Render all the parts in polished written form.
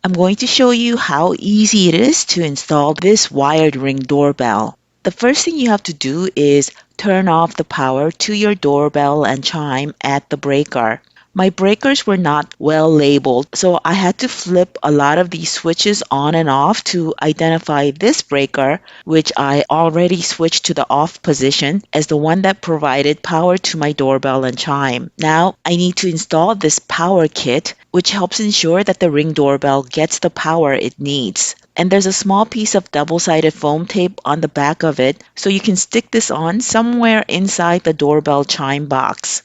I'm going to show you how easy it is to install this wired Ring doorbell. The first thing you have to do is turn off the power to your doorbell and chime at the breaker. My breakers were not well labeled, so I had to flip a lot of these switches on and off to identify this breaker, which I already switched to the off position as the one that provided power to my doorbell and chime. Now I need to install this power kit, which helps ensure that the Ring doorbell gets the power it needs. And there's a small piece of double-sided foam tape on the back of it, so you can stick this on somewhere inside the doorbell chime box.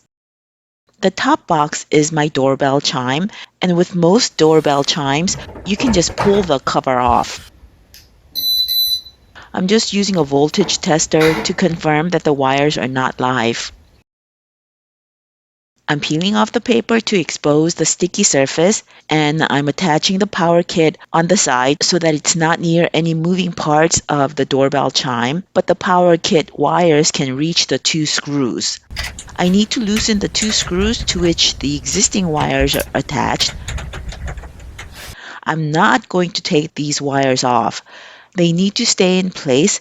The top box is my doorbell chime, and with most doorbell chimes, you can just pull the cover off. I'm just using a voltage tester to confirm that the wires are not live. I'm peeling off the paper to expose the sticky surface, and I'm attaching the power kit on the side so that it's not near any moving parts of the doorbell chime, but the power kit wires can reach the 2 screws. I need to loosen the 2 screws to which the existing wires are attached. I'm not going to take these wires off. They need to stay in place,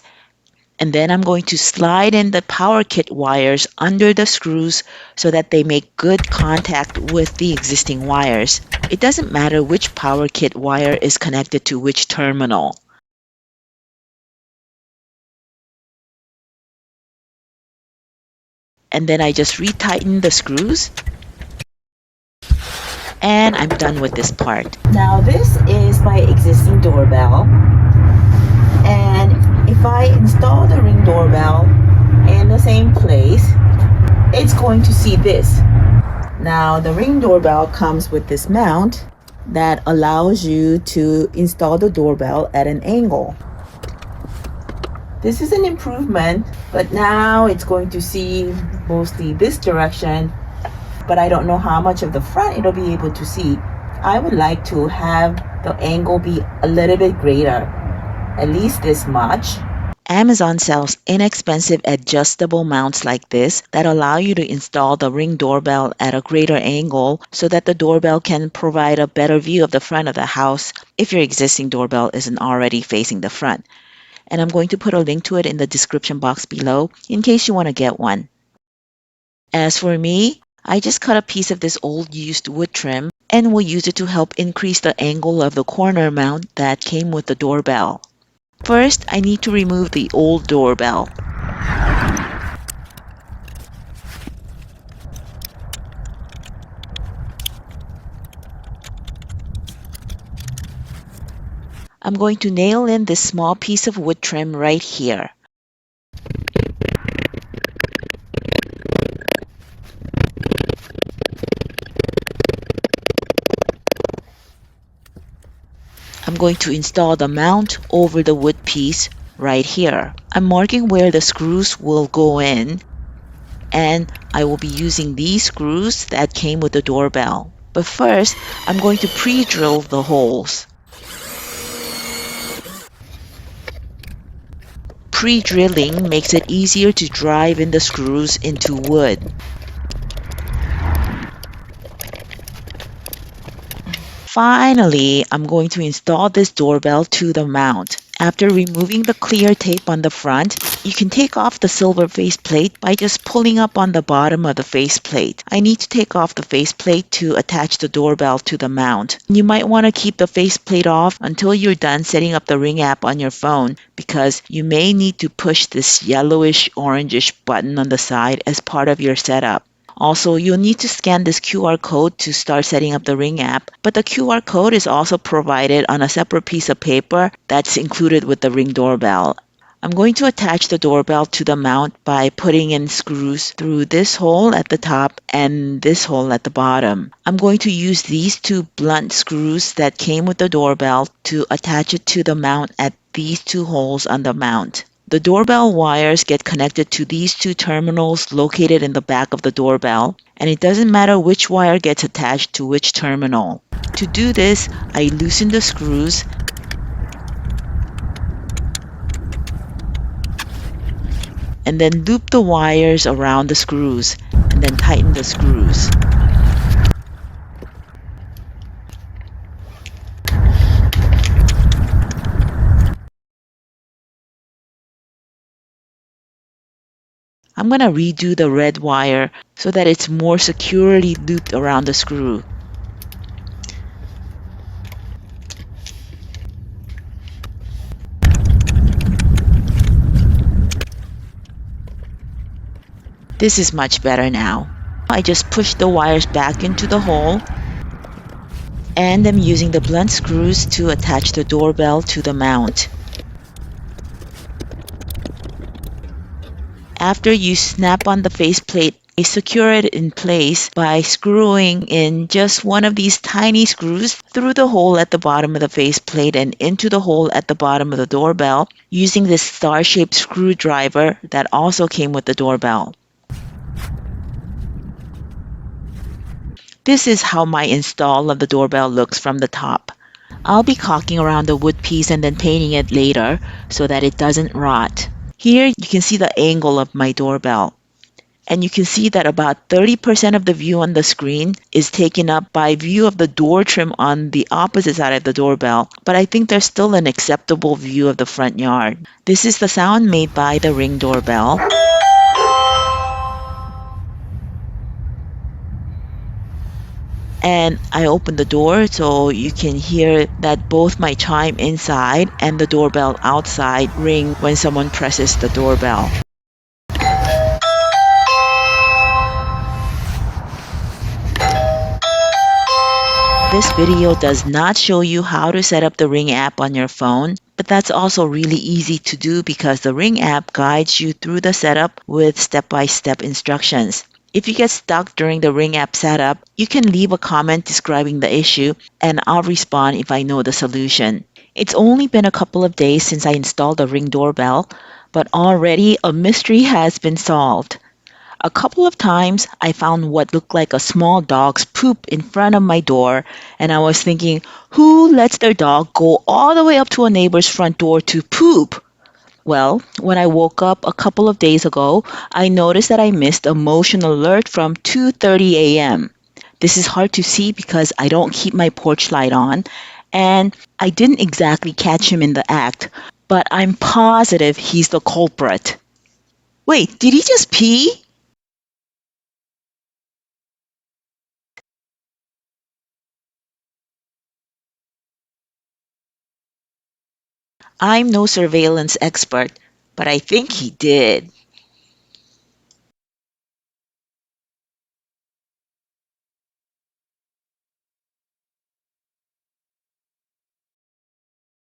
and then I'm going to slide in the power kit wires under the screws so that they make good contact with the existing wires. It doesn't matter which power kit wire is connected to which terminal. And then I just retighten the screws, and I'm done with this part. Now this is my existing doorbell, and if I install the Ring doorbell in the same place, it's going to see this. Now the Ring doorbell comes with this mount that allows you to install the doorbell at an angle. This is an improvement, but now it's going to see mostly this direction, but I don't know how much of the front it'll be able to see. I would like to have the angle be a little bit greater, at least this much. Amazon sells inexpensive adjustable mounts like this that allow you to install the Ring doorbell at a greater angle so that the doorbell can provide a better view of the front of the house if your existing doorbell isn't already facing the front. And I'm going to put a link to it in the description box below in case you want to get one. As for me, I just cut a piece of this old used wood trim and will use it to help increase the angle of the corner mount that came with the doorbell. First, I need to remove the old doorbell. I'm going to nail in this small piece of wood trim right here. I'm going to install the mount over the wood piece right here. I'm marking where the screws will go in, and I will be using these screws that came with the doorbell. But first, I'm going to pre-drill the holes. Pre-drilling makes it easier to drive in the screws into wood. Finally, I'm going to install this doorbell to the mount. After removing the clear tape on the front, you can take off the silver faceplate by just pulling up on the bottom of the faceplate. I need to take off the faceplate to attach the doorbell to the mount. You might want to keep the faceplate off until you're done setting up the Ring app on your phone because you may need to push this yellowish orangish button on the side as part of your setup. Also, you'll need to scan this QR code to start setting up the Ring app, but the QR code is also provided on a separate piece of paper that's included with the Ring doorbell. I'm going to attach the doorbell to the mount by putting in screws through this hole at the top and this hole at the bottom. I'm going to use these 2 blunt screws that came with the doorbell to attach it to the mount at these 2 holes on the mount. The doorbell wires get connected to these 2 terminals located in the back of the doorbell, and it doesn't matter which wire gets attached to which terminal. To do this, I loosen the screws and then loop the wires around the screws and then tighten the screws. I'm going to redo the red wire so that it's more securely looped around the screw. This is much better now. I just push the wires back into the hole and I'm using the blunt screws to attach the doorbell to the mount. After you snap on the faceplate, secure it in place by screwing in just one of these tiny screws through the hole at the bottom of the faceplate and into the hole at the bottom of the doorbell using this star-shaped screwdriver that also came with the doorbell. This is how my install of the doorbell looks from the top. I'll be caulking around the wood piece and then painting it later so that it doesn't rot. Here you can see the angle of my doorbell. And you can see that about 30% of the view on the screen is taken up by view of the door trim on the opposite side of the doorbell, but I think there's still an acceptable view of the front yard. This is the sound made by the Ring doorbell. And I open the door so you can hear that both my chime inside and the doorbell outside ring when someone presses the doorbell. This video does not show you how to set up the Ring app on your phone, but that's also really easy to do because the Ring app guides you through the setup with step-by-step instructions. If you get stuck during the Ring app setup, you can leave a comment describing the issue and I'll respond if I know the solution. It's only been a couple of days since I installed the Ring doorbell, but already a mystery has been solved. A couple of times I found what looked like a small dog's poop in front of my door, and I was thinking, who lets their dog go all the way up to a neighbor's front door to poop? Well, when I woke up a couple of days ago, I noticed that I missed a motion alert from 2:30 a.m. This is hard to see because I don't keep my porch light on, and I didn't exactly catch him in the act, but I'm positive he's the culprit. Wait, did he just pee? I'm no surveillance expert, but I think he did.